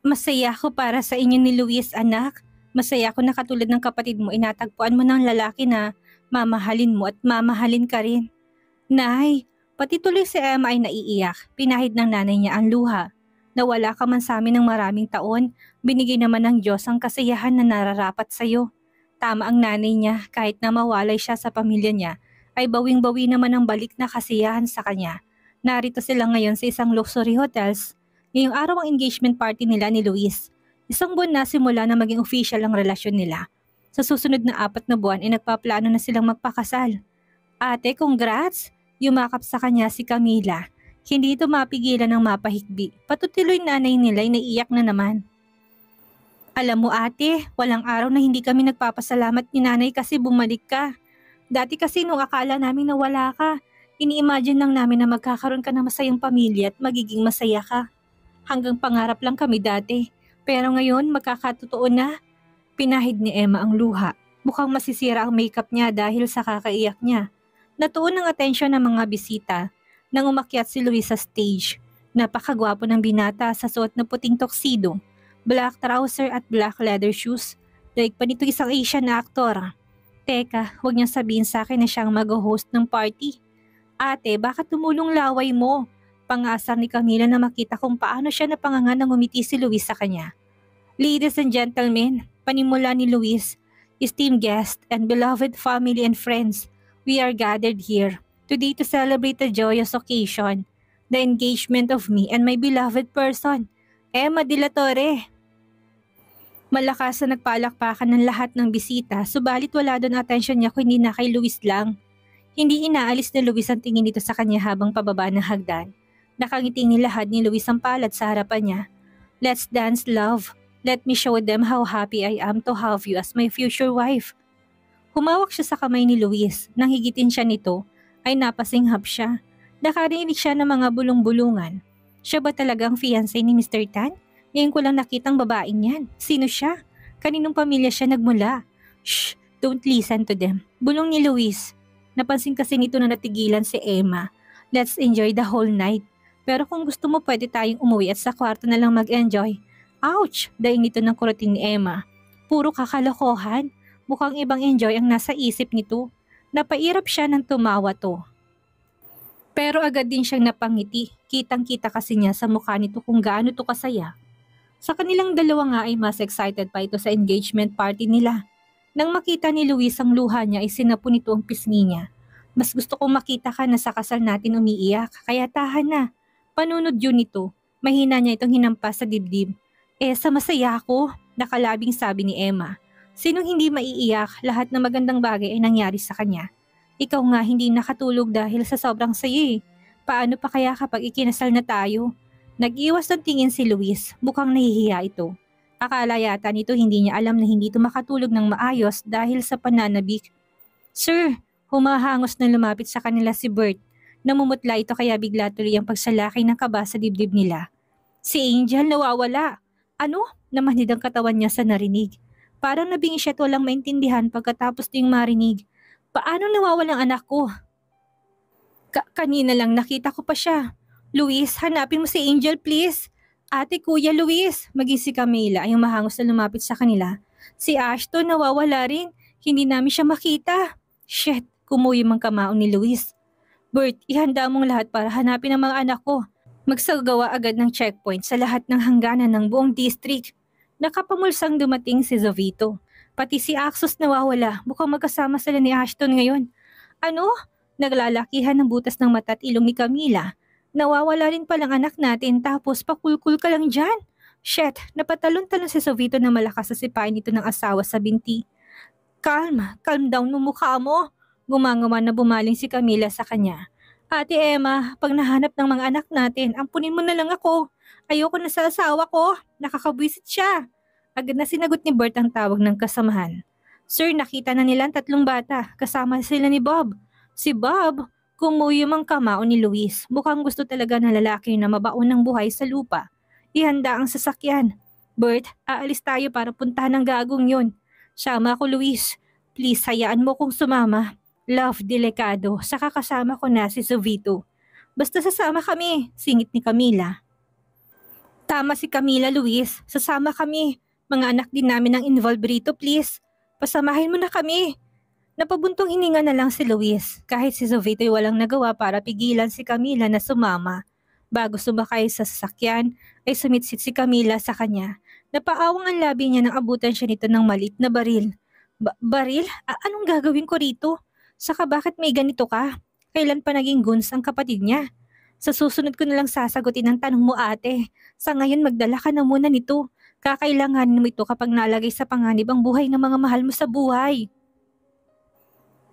Masaya ako para sa inyo ni Luis, anak. Masaya ako na katulad ng kapatid mo, inatagpuan mo ng lalaki na mamahalin mo at mamahalin ka rin. Nay, pati tuloy si Emma ay naiiyak. Pinahid ng nanay niya ang luha. Nawala ka man sa amin ng maraming taon, binigay naman ng Diyos ang kasiyahan na nararapat sa iyo. Tama ang nanay niya, kahit na mawalay siya sa pamilya niya, ay bawing-bawi naman ang balik na kasiyahan sa kanya. Narito sila ngayon sa isang luxury hotels. Ngayong araw ang engagement party nila ni Luis. Isang buwan na simula na maging official ang relasyon nila. Sa susunod na 4 na buwan ay nagpaplano na silang magpakasal. Ate, congrats! Yumakap sa kanya si Camila. Hindi ito mapigilan ng mapahigbi. Patutuloy nanay nila ay naiiyak na naman. Alam mo ate, walang araw na hindi kami nagpapasalamat ni nanay kasi bumalik ka. Dati kasi nung akala namin na wala ka, ini-imagine lang namin na magkakaroon ka ng masayang pamilya at magiging masaya ka. Hanggang pangarap lang kami dati. Pero ngayon magkakatotoo na. Pinahid ni Emma ang luha. Mukhang masisira ang makeup niya dahil sa kakaiyak niya. Natuon ang atensyon ng mga bisita nang umakyat si Luis sa stage. Napakagwapo ng binata sa suot na puting tuxedo, black trouser at black leather shoes. Daig pa nito isang Asian na aktor. Teka, huwag niyang sabihin sa akin na siyang mag-host ng party. Ate, bakit tumulong laway mo? Pang-asar ni Camila na makita kung paano siya napangangan nang umiti si Luis sa kanya. Ladies and gentlemen, panimula ni Luis, esteemed guests and beloved family and friends, we are gathered here today to celebrate a joyous occasion, the engagement of me and my beloved person, Emma de la Torre. Malakas na nagpalakpakan ng lahat ng bisita, subalit wala doon atensyon niya kundi na kay Luis lang. Hindi inaalis ni Luis ang tingin nito sa kanya habang pababa ng hagdan. Nakangiting nilahad ni Luis ang palad sa harapan niya. Let's dance, love. Let me show them how happy I am to have you as my future wife. Humawak siya sa kamay ni Luis. Nang higitin siya nito, ay napasinghap siya. Nakarinig siya ng mga bulong-bulungan. Siya ba talagang fiancé ni Mr. Tan? Ngayon ko lang nakitang babaeng yan. Sino siya? Kaninong pamilya siya nagmula? Shh! Don't listen to them. Bulong ni Luis. Napansin kasi nito na natigilan si Emma. Let's enjoy the whole night. Pero kung gusto mo pwede tayong umuwi at sa kwarto na lang mag-enjoy. Ouch! Daing nito ng kurutin ni Emma. Puro kakalokohan. Mukhang ibang enjoy ang nasa isip nito. Napairap siya nang tumawa to. Pero agad din siyang napangiti. Kitang-kita kasi niya sa mukha nito kung gaano to kasaya. Sa kanilang dalawa nga ay mas excited pa ito sa engagement party nila. Nang makita ni Luis ang luha niya ay sinapo nito ang pisngi niya. Mas gusto kong makita ka na sa kasal natin umiiyak, kaya tahan na. Panunod yun nito. Mahina niya itong hinampas sa dibdib. Sa masaya ako, nakalabing sabi ni Emma. Sinong hindi maiiyak, lahat ng magandang bagay ay nangyari sa kanya. Ikaw nga hindi nakatulog dahil sa sobrang saya eh. Paano pa kaya kapag ikinasal na tayo? Nag-iwas ng tingin si Luis, mukhang nahihiya ito. Akala yata nito hindi niya alam na hindi ito makatulog ng maayos dahil sa pananabik. Sir, humahangos na lumapit sa kanila si Bert. Namumutla ito kaya bigla tuloy ang pagsalaki ng kaba sa dibdib nila. Si Angel nawawala. Ano? Namanhid ang katawan niya sa narinig. Parang nabingis siya at walang maintindihan pagkatapos ding marinig. Paano nawawala ang anak ko? Kanina lang nakita ko pa siya. Luis, hanapin mo si Angel please. Ate, Kuya Luis, maging si Camila ay mahangos na lumapit sa kanila. Si Ashton nawawala rin. Hindi namin siya makita. Shit, kumuyom ang kamao ni Luis. Bert, ihanda mong lahat para hanapin ang mga anak ko. Magsagawa agad ng checkpoint sa lahat ng hangganan ng buong district. Nakapamulsang dumating si Zovito. Pati si Axos nawawala. Mukhang magkasama sila ni Ashton ngayon. Ano? Naglalakihan ng butas ng mata at ilong ni Camila. Nawawala rin palang anak natin tapos pakulkul ka lang dyan. Shit, napatalon-talon si Zovito na malakas sa sipain nito ng asawa sa binti. Calm down mo mukha mo. Gumangawa na bumaling si Camila sa kanya. Ate Emma, pag nahanap ng mga anak natin, ampunin mo na lang ako. Ayoko na sa asawa ko. Nakakabwisit siya. Agad na sinagot ni Bert ang tawag ng kasamahan. Sir, nakita na nila ang 3 bata. Kasama sila ni Bob. Si Bob? Kumuyom ang kamao ni Luis. Mukhang gusto talaga ng lalaki na mabaon ng buhay sa lupa. Ihanda ang sasakyan. Bert, aalis tayo para puntahan ang gagong yun. Sama ako, Luis. Please, hayaan mo kong sumama. Love, delikado. Saka kasama ko na si Zovito. Basta sasama kami, singit ni Camila. Tama si Camila, Luis. Sasama kami. Mga anak din namin ang involved rito, please. Pasamahin mo na kami. Napabuntong hininga na lang si Luis kahit si Jovito ay walang nagawa para pigilan si Camila na sumama. Bago sumakay sa sasakyan ay sumitsit si Camila sa kanya. Napaawang ang labi niya nang abutan siya nito ng maliit na baril. Baril? Anong gagawin ko rito? Saka bakit may ganito ka? Kailan pa naging guns ang kapatid niya? Sa susunod ko na lang sasagutin ang tanong mo, ate. Sa ngayon magdala ka na muna nito. Kakailanganin mo ito kapag nalagay sa panganib ang buhay ng mga mahal mo sa buhay.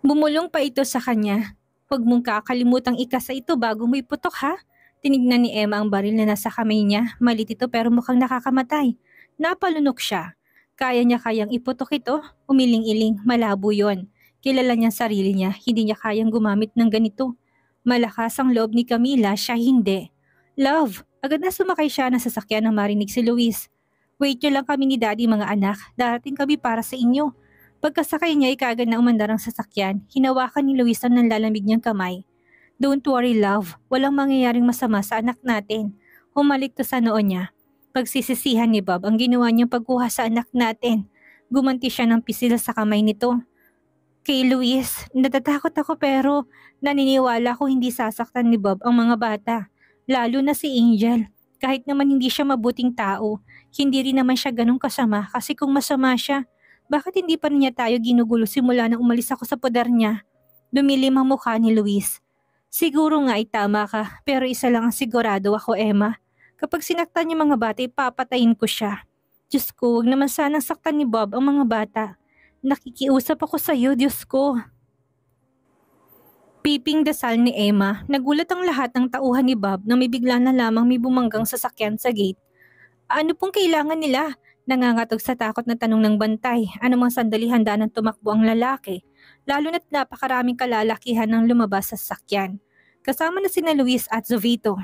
Bumulong pa ito sa kanya. Huwag mong kakalimutang ikasa ito bago mo iputok, ha? Tinignan ni Emma ang baril na nasa kamay niya. Malit ito pero mukhang nakakamatay. Napalunok siya. Kaya niya kayang iputok ito? Umiling-iling, malabo yon. Kilala niya sarili niya, hindi niya kayang gumamit ng ganito. Malakas ang loob ni Camila, siya hindi. Love, agad na sumakay siya ng sasakyan nang marinig si Luis. Wait nyo lang kami ni Daddy mga anak, darating kami para sa inyo. Pagkasakay niya ay kaagad na umandar ang sasakyan, hinawakan ni Luis ang nanlalamig niyang kamay. Don't worry love, walang mangyayaring masama sa anak natin. Humalik to sa noon niya. Pagsisisihan ni Bob ang ginawa niyang pagkuha sa anak natin. Gumanti siya ng pisil sa kamay nito. Kay Luis, natatakot ako pero naniniwala ko hindi sasaktan ni Bob ang mga bata. Lalo na si Angel. Kahit naman hindi siya mabuting tao, hindi rin naman siya ganun kasama kasi kung masama siya, bakit hindi pa niya tayo ginugulo simula nang umalis ako sa poder niya? Dumilim ang mukha ni Luis. Siguro nga ay tama ka, pero isa lang ang sigurado ako, Emma. Kapag sinaktan niya mga bata, ipapatayin ko siya. Diyos ko, huwag naman sanang saktan ni Bob ang mga bata. Nakikiusap ako sa iyo, Diyos ko. Piping dasal ni Emma, nagulat ang lahat ng tauhan ni Bob na may bigla na lamang may bumanggang sasakyan sa gate. Ano pong kailangan nila? Nangangatog sa takot na tanong ng bantay. Anumang sandali handa nang tumakbo ang lalaki, lalo na't napakaraming kalalakihan ng lumabas sa sasakyan. Kasama na sina Luis at Jovito.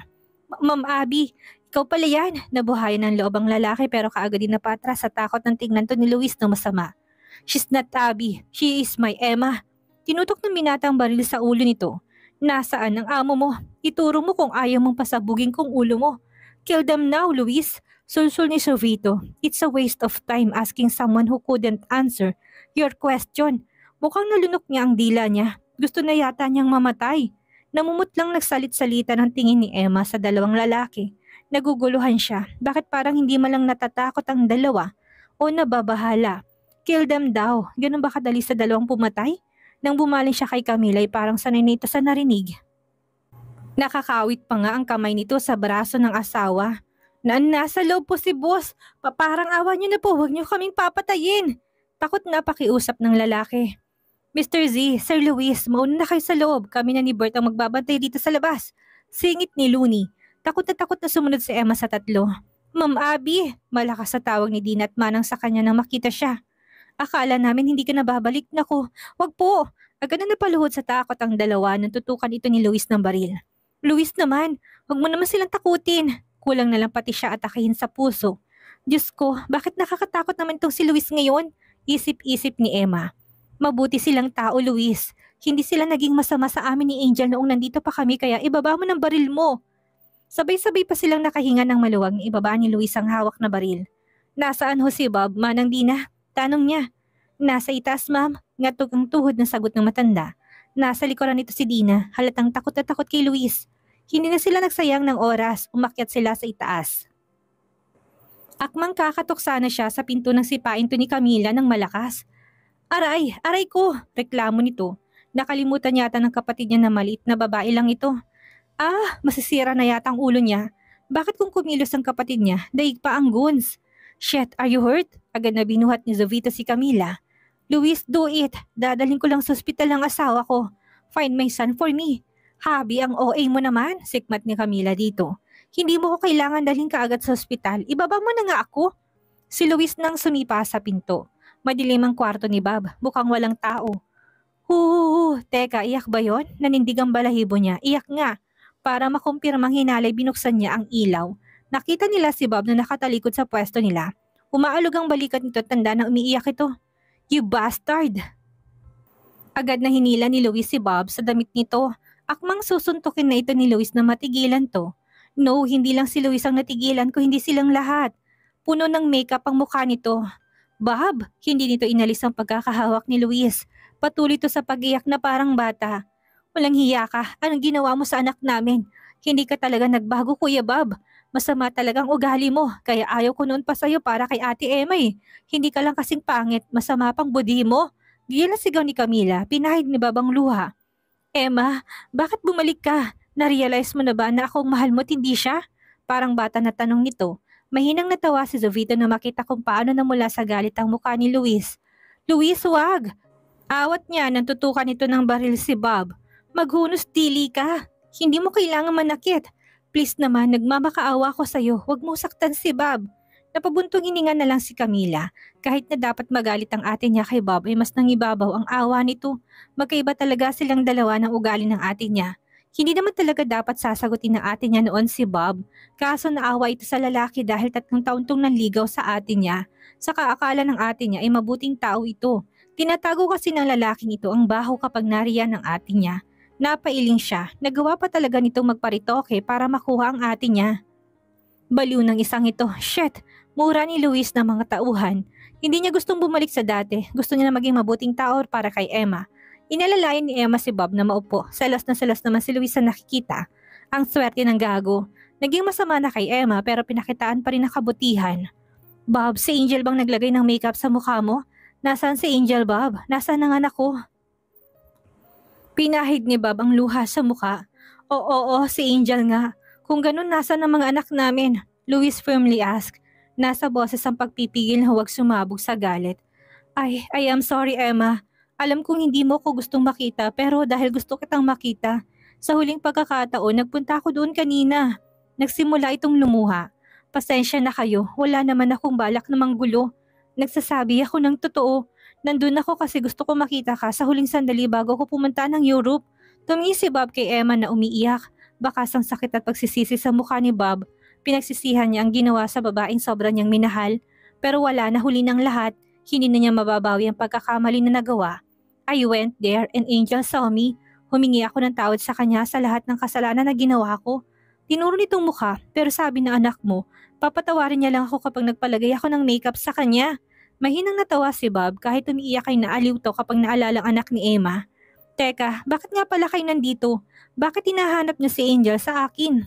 Ma'am Abby, ikaw pala yan. Nabuhayan ng loob ang lalaki pero kaagad din napatras sa takot ng tingnan to ni Luis na masama. She's not Abby, she is my Emma. Tinutok ng binatang baril sa ulo nito. Nasaan ang amo mo? Ituro mo kung ayaw mong pasabugin kong ulo mo. Kill them now, Luis. Sulsul ni Jovito. It's a waste of time asking someone who couldn't answer your question. Mukhang nalunok niya ang dila niya. Gusto na yata niyang mamatay. Namumutlang nagsalit-salita ng tingin ni Emma sa dalawang lalaki. Naguguluhan siya. Bakit parang hindi malang natatakot ang dalawa? O nababahala? Kill them daw. Ganun ba kadali sa dalawang pumatay? Nang bumaling siya kay Camila ay parang sanay nito sa narinig. Nakakawit pa nga ang kamay nito sa braso ng asawa. Nasa loob po si boss. Parang awa niyo na po, huwag niyo kaming papatayin. Takot na pakiusap ng lalaki. Mr. Z, Sir Luis, mauna na kayo sa loob. Kami na ni Bert ang magbabantay dito sa labas. Singit ni Looney. Takot na sumunod si Emma sa tatlo. Ma'am Abby, malakas sa tawag ni Dina at manang sa kanya nang makita siya. Akala namin hindi ka na babalik. Naku, wag po. Agad na napaluhod sa takot ang dalawa nang tutukan ito ni Luis ng baril. Luis naman, wag mo naman silang takutin. Kulang na lang pati siya atakihin sa puso. Diyos ko, bakit nakakatakot naman itong si Luis ngayon? Isip-isip ni Emma. Mabuti silang tao, Luis. Hindi sila naging masama sa amin ni Angel noong nandito pa kami kaya ibaba mo ng baril mo. Sabay-sabay pa silang nakahinga ng maluwag na ibaba ni Luis ang hawak na baril. Nasaan ho si Bob, manang Dina? Tanong niya. Nasa itaas, ma'am. Ngatog ang tuhod na sagot ng matanda. Nasa likuran nito si Dina, halatang takot na takot kay Luis. Hindi na sila nagsayang ng oras, umakyat sila sa itaas. Akmang kakatok sana siya sa pinto ng sipain to ni Camila ng malakas. Aray ko, reklamo nito. Nakalimutan yata ng kapatid niya na maliit na babae lang ito. Masisira na yata ang ulo niya. Bakit kung kumilos ang kapatid niya, daig pa ang guns? Shit, are you hurt? Agad na binuhat ni Jovito si Camila. Luis, do it. Dadalhin ko lang sa ospital ang asawa ko. Find my son for me. Habi ang OA mo naman, sikmat ni Camila dito. Hindi mo ko kailangan dalhin kaagad sa ospital. Ibaba mo na nga ako. Si Luis nang sumipa sa pinto. Madilim ang kwarto ni Bob, mukhang walang tao. Teka, iyak ba yon? Nanindig ang balahibo niya. Iyak nga. Para makumpirmang hinalay binuksan niya ang ilaw. Nakita nila si Bob na nakatalikod sa pwesto nila. Umaalog ang balikat nito at tanda na umiiyak ito. You bastard! Agad na hinila ni Luis si Bob sa damit nito. Akmang susuntukin na ito ni Luis na matigilan to. No, hindi lang si Luis ang natigilan ko, hindi silang lahat. Puno ng makeup ang mukha nito. Bob, hindi nito inalis ang pagkakahawak ni Luis. Patuloy to sa pag-iyak na parang bata. Walang hiya ka, anong ginawa mo sa anak namin? Hindi ka talaga nagbago, Kuya Bob. Masama talagang ugali mo, kaya ayaw ko noon pa sa'yo para kay Ate Emma eh. Hindi ka lang kasing pangit, masama pang budi mo. Giyan na sigaw ni Camila, pinahid ni Babang luha. Emma, bakit bumalik ka? Na-realize mo na ba na akong mahal mo't hindi siya? Parang bata na tanong nito. Mahinang natawa si Jovito na makita kung paano namula sa galit ang mukha ni Luis. Luis, wag! Awat niya nang tutukan nito ng baril si Bob. Maghunos dili ka. Hindi mo kailangan manakit. Please naman, nagmamakaawa ko sa'yo. Huwag mo saktan si Bob. Napabuntong hininga na lang si Camila. Kahit na dapat magalit ang ate niya kay Bob ay mas nangibabaw ang awa nito. Magkaiba talaga silang dalawa ng ugali ng ate niya. Hindi naman talaga dapat sasagutin ng ate niya noon si Bob. Kaso naawa ito sa lalaki dahil 3 taon tong nanligaw sa ate niya. Saka akala ng ate niya ay mabuting tao ito. Tinatago kasi ng lalaking ito ang baho kapag nariyan ng ate niya. Napailing siya. Nagawa pa talaga nitong magparitoke para makuha ang ate niya. Baliw ng isang ito. Shit! Mura ni Luis ng mga tauhan. Hindi niya gustong bumalik sa dati. Gusto niya na maging mabuting tao para kay Emma. Inalalayan ni Emma si Bob na maupo. Selos naman si Luis sa nakikita. Ang swerte ng gago. Naging masama na kay Emma pero pinakitaan pa rin ang kabutihan. Bob, si Angel bang naglagay ng makeup sa mukha mo? Nasaan si Angel, Bob? Nasaan ang anak ko? Pinahid ni Bob ang luha sa mukha. Oo, si Angel nga. Kung ganun, nasaan ang mga anak namin? Luis firmly asked. Nasa boses ang pagpipigil na huwag sumabog sa galit. I am sorry, Emma. Alam kong hindi mo ko gustong makita pero dahil gusto kitang makita. Sa huling pagkakataon, nagpunta ako doon kanina. Nagsimula itong lumuha. Pasensya na kayo, wala naman akong balak na manggulo. Nagsasabi ako ng totoo. Nandun ako kasi gusto ko makita ka sa huling sandali bago ko pumunta ng Europe. Tumingin si Bob kay Emma na umiiyak. Bakas ang sakit at pagsisisi sa mukha ni Bob. Pinagsisihan niya ang ginawa sa babaeng sobra niyang minahal. Pero wala na, huli ng lahat. Hindi na niya mababawi ang pagkakamali na nagawa. I went there and Angel saw me. Humingi ako ng tawad sa kanya sa lahat ng kasalanan na ginawa ko. Tinuro nitong mukha pero sabi ng anak mo, papatawarin niya lang ako kapag nagpalagay ako ng makeup sa kanya. Mahinang natawa si Bob kahit umiiyak ay naaliw to kapag naalala ang anak ni Emma. Teka, bakit nga pala kayo nandito? Bakit hinahanap niyo si Angel sa akin?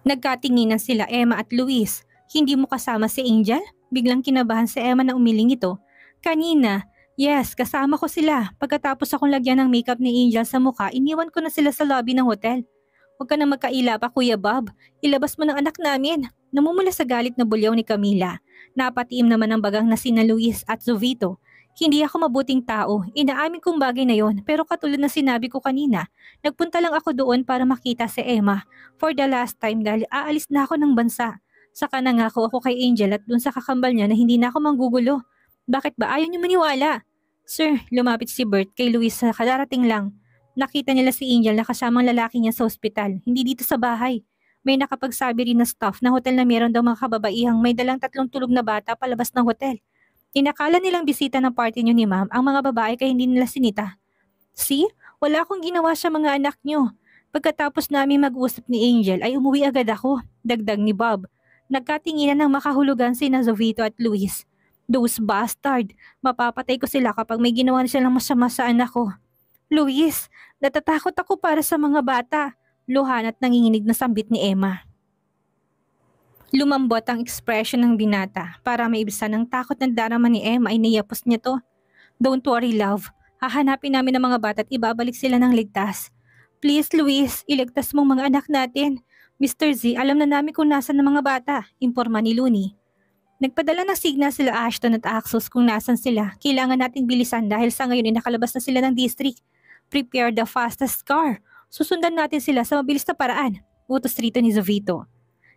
Nagkatinginan sila Emma at Luis. Hindi mo kasama si Angel? Biglang kinabahan si Emma na umiling ito. Kanina, yes, kasama ko sila. Pagkatapos akong lagyan ng makeup ni Angel sa mukha, iniwan ko na sila sa lobby ng hotel. Huwag ka na magkaila pa, Kuya Bob. Ilabas mo ng anak namin. Namumula sa galit na bulyaw ni Camila. Napatiim naman ang bagang na sina Luis at Jovito. Hindi ako mabuting tao. Inaamin kong bagay na yon. Pero katulad na sinabi ko kanina, nagpunta lang ako doon para makita si Emma. For the last time dahil aalis na ako ng bansa. Saka nangako ako kay Angel at dun sa kakambal niya na hindi na ako manggugulo. Bakit ba ayaw niyo maniwala? Sir, lumapit si Bert kay Luis sa kadarating lang. Nakita nila si Angel na kasamang lalaki niya sa ospital, hindi dito sa bahay. May nakapagsabi rin na staff na hotel na meron daw mga kababaihang may dalang 3 tulog na bata palabas ng hotel. Inakala nilang bisita ng party niyo ni ma'am ang mga babae kaya hindi nila sinita. See? Wala akong ginawa sa mga anak niyo. Pagkatapos namin mag-usap ni Angel ay umuwi agad ako, dagdag ni Bob. Nagkatinginan ng makahulugan sina Jovito at Luis. Those bastard, mapapatay ko sila kapag may ginawa silang masama sa anak ko. Luis, natatakot ako para sa mga bata. Luhan at nanginginig na sambit ni Emma. Lumambot ang ekspresyon ng binata para maibsan ang takot na darama ni Emma ay niyapos niya to. Don't worry, love. Hahanapin namin ang mga bata at ibabalik sila ng ligtas. Please, Luis, iligtas mong mga anak natin. Mr. Z, alam na namin kung nasan ang mga bata, imporma ni Looney. Nagpadala ng signal sila Ashton at Axos kung nasan sila. Kailangan nating bilisan dahil sa ngayon ay nakalabas na sila ng district. Prepare the fastest car. Susundan natin sila sa mabilis na paraan. Utos rito ni Jovito.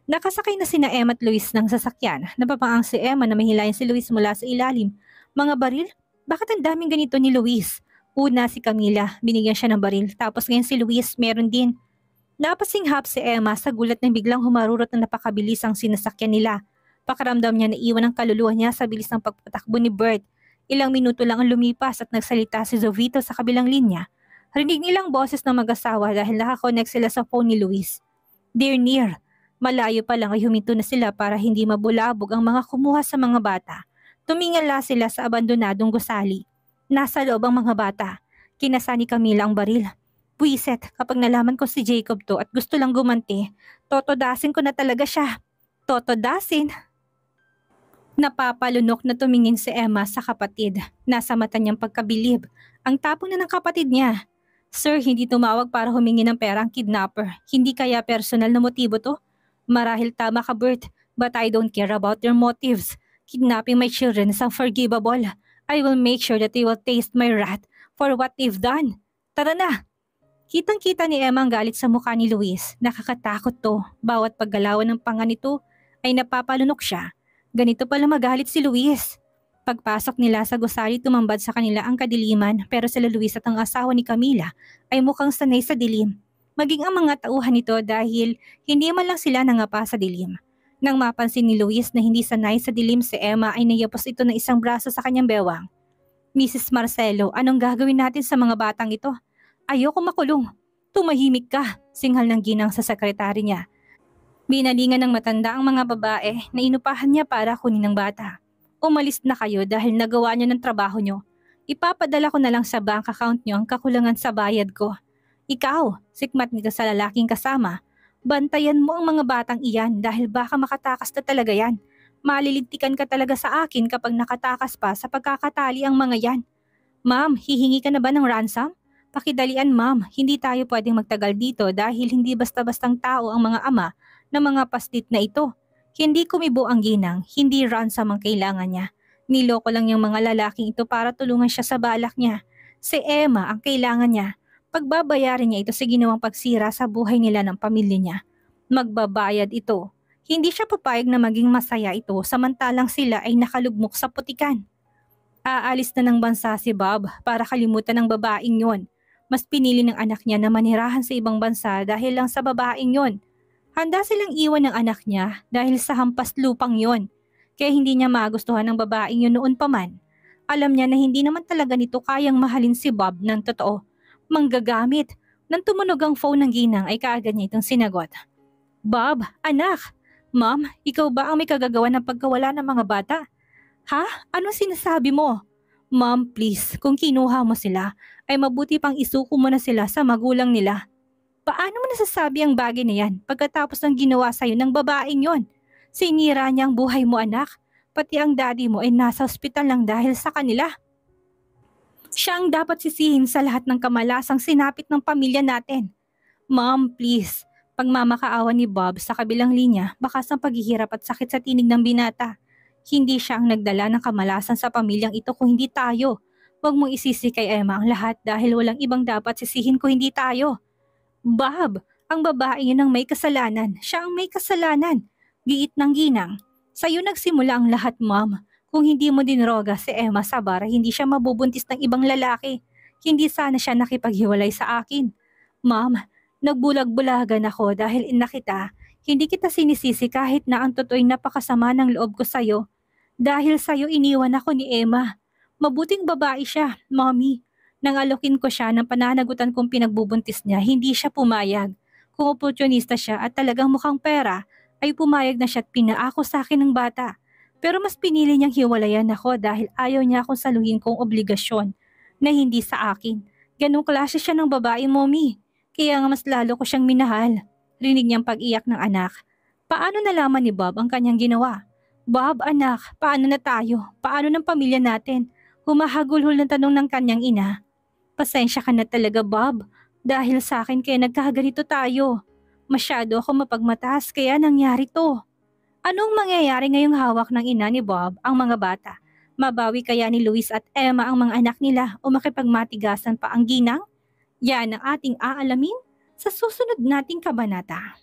Nakasakay na sina Emma at Luis ng sasakyan. Napapaang si Emma na mahilayan si Luis mula sa ilalim. Mga baril? Bakit ang daming ganito ni Luis? Una si Camila, binigyan siya ng baril. Tapos ngayon si Luis, meron din. Napasinghap si Emma sa gulat na biglang humarurot na napakabilis ang sinasakyan nila. Pakaramdam niya na iwan ang kaluluwa niya sa bilis ng pagpatakbo ni Bert. Ilang minuto lang ang lumipas at nagsalita si Jovito sa kabilang linya. Rinig nilang boses ng mag-asawa dahil nakakonect sila sa phone ni Luis. Dear Near, malayo pa lang ay huminto na sila para hindi mabulabog ang mga kumuha sa mga bata. Tumingala sila sa abandonadong gusali. Nasa loob ang mga bata. Kinasa ni Camila ang baril. Buiset, kapag nalaman ko si Jacob to at gusto lang gumanti, totodasin ko na talaga siya. Totodasin. Napapalunok na tumingin si Emma sa kapatid. Nasa mata niyang pagkabilib. Ang tapon na ng kapatid niya. Sir, hindi tumawag para humingi ng pera ang kidnapper. Hindi kaya personal na motibo to? Marahil tama ka, Bert, but I don't care about their motives. Kidnapping my children is unforgivable. I will make sure that they will taste my wrath for what they've done. Tara na! Kitang-kita ni Emma ang galit sa mukha ni Luis. Nakakatakot to. Bawat paggalawan ng panga nito ay napapalunok siya. Ganito pala magalit si Luis. Pagpasok nila sa gusali, tumambad sa kanila ang kadiliman, pero sila Luis at ang asawa ni Camila ay mukhang sanay sa dilim. Maging ang mga tauhan nito dahil hindi man lang sila nangapa sa dilim. Nang mapansin ni Luis na hindi sanay sa dilim si Emma ay nayapos ito ng isang braso sa kanyang bewang. Mrs. Marcelo, anong gagawin natin sa mga batang ito? Ayoko makulong. Tumahimik ka, singhal ng ginang sa sekretary niya. Binalingan ng matanda ang mga babae na inupahan niya para kunin ng bata. Umalis na kayo dahil nagawa niyo ng trabaho niyo. Ipapadala ko na lang sa bank account niyo ang kakulangan sa bayad ko. Ikaw, sikmat nito sa lalaking kasama, bantayan mo ang mga batang iyan dahil baka makatakas na talaga yan. Malilintikan ka talaga sa akin kapag nakatakas pa sa pagkakatali ang mga yan. Ma'am, hihingi ka na ba ng ransom? Pakidalian ma'am, hindi tayo pwedeng magtagal dito dahil hindi basta-bastang tao ang mga ama ng mga pastit na ito. Hindi kumibo ang ginang, hindi ransom ang kailangan niya. Niloko lang yung mga lalaking ito para tulungan siya sa balak niya. Si Emma ang kailangan niya. Pagbabayarin niya ito sa ginawang pagsira sa buhay nila ng pamilya niya. Magbabayad ito. Hindi siya papayag na maging masaya ito samantalang sila ay nakalugmok sa putikan. Aalis na ng bansa si Bob para kalimutan ng babaeng yon. Mas pinili ng anak niya na manirahan sa ibang bansa dahil lang sa babaeng yon. Handa silang iwan ng anak niya dahil sa hampas lupang yon. Kaya hindi niya magustuhan ng babaeng yun noon pa man. Alam niya na hindi naman talaga nito kayang mahalin si Bob ng totoo. Manggagamit. Nang tumunog ang phone ng ginang ay kaagad niya itong sinagot. Bob, anak. Ma'am, ikaw ba ang may kagagawa ng pagkawala ng mga bata? Ha? Ano sinasabi mo? Ma'am, please, kung kinuha mo sila, ay mabuti pang isuko mo na sila sa magulang nila. Paano mo nasasabi ang bagay na yan pagkatapos ng ginawa sa'yo ng babaeng yon? Sinira niya ang buhay mo anak, pati ang daddy mo ay nasa ospital lang dahil sa kanila. Siya ang dapat sisihin sa lahat ng kamalasang sinapit ng pamilya natin. Ma'am, please, pagmamakaawa ni Bob sa kabilang linya, bakas ng paghihirap at sakit sa tinig ng binata. Hindi siya ang nagdala ng kamalasan sa pamilyang ito kung hindi tayo. Huwag mong isisi kay Emma ang lahat dahil walang ibang dapat sisihin kung hindi tayo. Bob, ang babae yun ang may kasalanan. Siya ang may kasalanan. Giit ng ginang. Sa'yo nagsimula ang lahat, ma'am. Kung hindi mo dinroga si Emma sa bar, hindi siya mabubuntis ng ibang lalaki. Hindi sana siya nakipaghiwalay sa akin. Ma'am, nagbulag-bulagan ako dahil ina kita. Hindi kita sinisisi kahit na ang toto'y napakasama ng loob ko sa'yo. Dahil sa'yo iniwan ako ni Emma. Mabuting babae siya, mommy. Nang alokin ko siya ng pananagutan kong pinagbubuntis niya, hindi siya pumayag. Kung oportunista siya at talagang mukhang pera, ay pumayag na siya at pinaako sa akin ng bata. Pero mas pinili niyang hiwalayan ako dahil ayaw niya akong saluhin kong obligasyon na hindi sa akin. Ganong klase siya ng babae, mommy. Kaya nga mas lalo ko siyang minahal. Rinig niyang pag-iyak ng anak. Paano nalaman ni Bob ang kanyang ginawa? Bob, anak, paano na tayo? Paano ng pamilya natin? Humahagulhol ng tanong ng kanyang ina. Pasensya ka na talaga, Bob. Dahil sa akin kaya nagkakaganito tayo. Masyado ako mapagmataas kaya nangyari to. Anong mangyayari ngayong hawak ng ina ni Bob ang mga bata? Mabawi kaya ni Luis at Emma ang mga anak nila o makipagmatigasan pa ang ginang? Yan ang ating aalamin sa susunod nating kabanata.